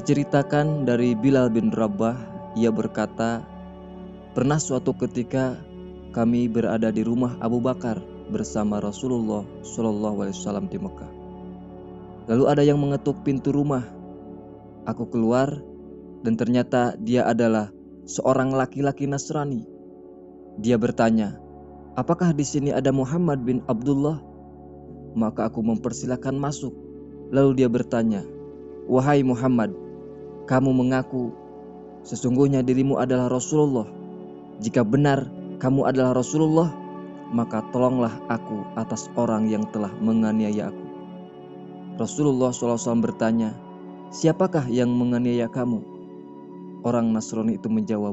Diceritakan dari Bilal bin Rabah, ia berkata, pernah suatu ketika kami berada di rumah Abu Bakar bersama Rasulullah SAW di Mekah. Lalu ada yang mengetuk pintu rumah. Aku keluar dan ternyata dia adalah seorang laki-laki Nasrani. Dia bertanya, apakah di sini ada Muhammad bin Abdullah? Maka aku mempersilakan masuk. Lalu dia bertanya, wahai Muhammad, kamu mengaku sesungguhnya dirimu adalah Rasulullah. Jika benar kamu adalah Rasulullah, maka tolonglah aku atas orang yang telah menganiaya aku. Rasulullah SAW bertanya, siapakah yang menganiaya kamu? Orang Nasrani itu menjawab,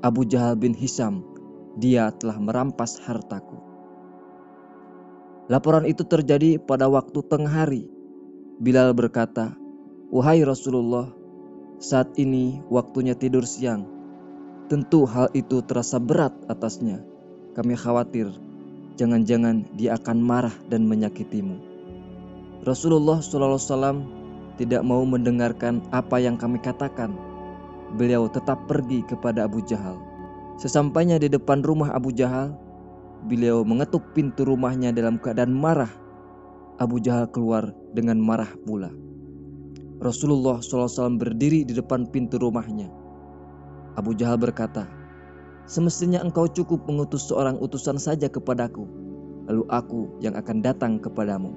Abu Jahal bin Hisham, dia telah merampas hartaku. Laporan itu terjadi pada waktu tengah hari. Bilal berkata, wahai Rasulullah, saat ini waktunya tidur siang. Tentu hal itu terasa berat atasnya. Kami khawatir, jangan-jangan dia akan marah dan menyakitimu. Rasulullah SAW tidak mau mendengarkan apa yang kami katakan. Beliau tetap pergi kepada Abu Jahal. Sesampainya di depan rumah Abu Jahal, beliau mengetuk pintu rumahnya dalam keadaan marah. Abu Jahal keluar dengan marah pula. Rasulullah SAW berdiri di depan pintu rumahnya. Abu Jahal berkata, semestinya engkau cukup mengutus seorang utusan saja kepadaku, lalu aku yang akan datang kepadamu.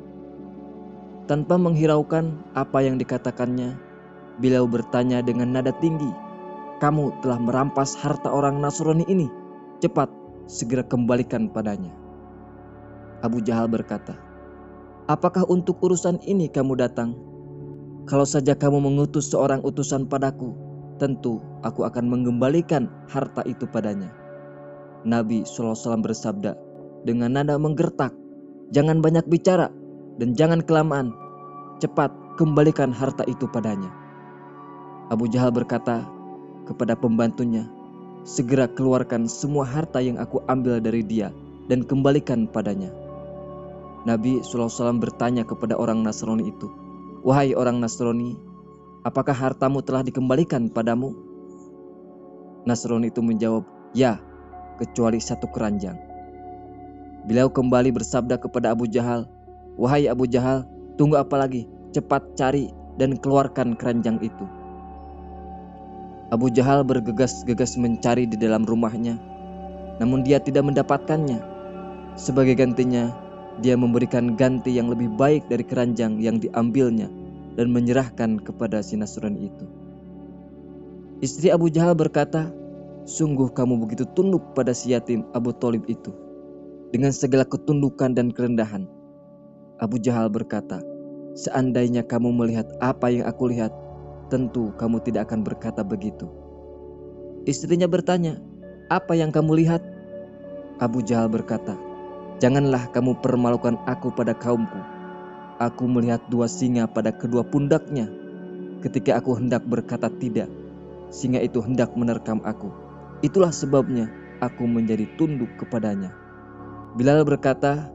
Tanpa menghiraukan apa yang dikatakannya, beliau bertanya dengan nada tinggi, kamu telah merampas harta orang Nasrani ini, cepat segera kembalikan padanya. Abu Jahal berkata, apakah untuk urusan ini kamu datang? Kalau saja kamu mengutus seorang utusan padaku, tentu aku akan mengembalikan harta itu padanya. Nabi SAW bersabda dengan nada menggertak, jangan banyak bicara dan jangan kelamaan, cepat kembalikan harta itu padanya. Abu Jahal berkata kepada pembantunya, segera keluarkan semua harta yang aku ambil dari dia dan kembalikan padanya. Nabi SAW bertanya kepada orang Nasrani itu, wahai orang Nasrani, apakah hartamu telah dikembalikan padamu? Nasrani itu menjawab, ya, kecuali satu keranjang. Beliau kembali bersabda kepada Abu Jahal, wahai Abu Jahal, tunggu apa lagi? Cepat cari dan keluarkan keranjang itu. Abu Jahal bergegas-gegas mencari di dalam rumahnya, namun dia tidak mendapatkannya. Sebagai gantinya, dia memberikan ganti yang lebih baik dari keranjang yang diambilnya dan menyerahkan kepada si Nasrani itu. Istri Abu Jahal berkata, sungguh kamu begitu tunduk pada si yatim Abu Thalib itu, dengan segala ketundukan dan kerendahan. Abu Jahal berkata, seandainya kamu melihat apa yang aku lihat, tentu kamu tidak akan berkata begitu. Istrinya bertanya, apa yang kamu lihat? Abu Jahal berkata, janganlah kamu permalukan aku pada kaumku. Aku melihat dua singa pada kedua pundaknya. Ketika aku hendak berkata tidak, singa itu hendak menerkam aku. Itulah sebabnya aku menjadi tunduk kepadanya. Bilal berkata,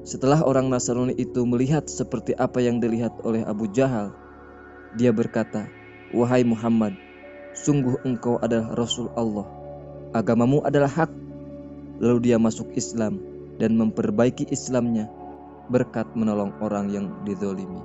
setelah orang Nasrani itu melihat seperti apa yang dilihat oleh Abu Jahal, dia berkata, wahai Muhammad, sungguh engkau adalah Rasul Allah. Agamamu adalah hak. Lalu dia masuk Islam dan memperbaiki Islamnya berkat menolong orang yang dizolimi.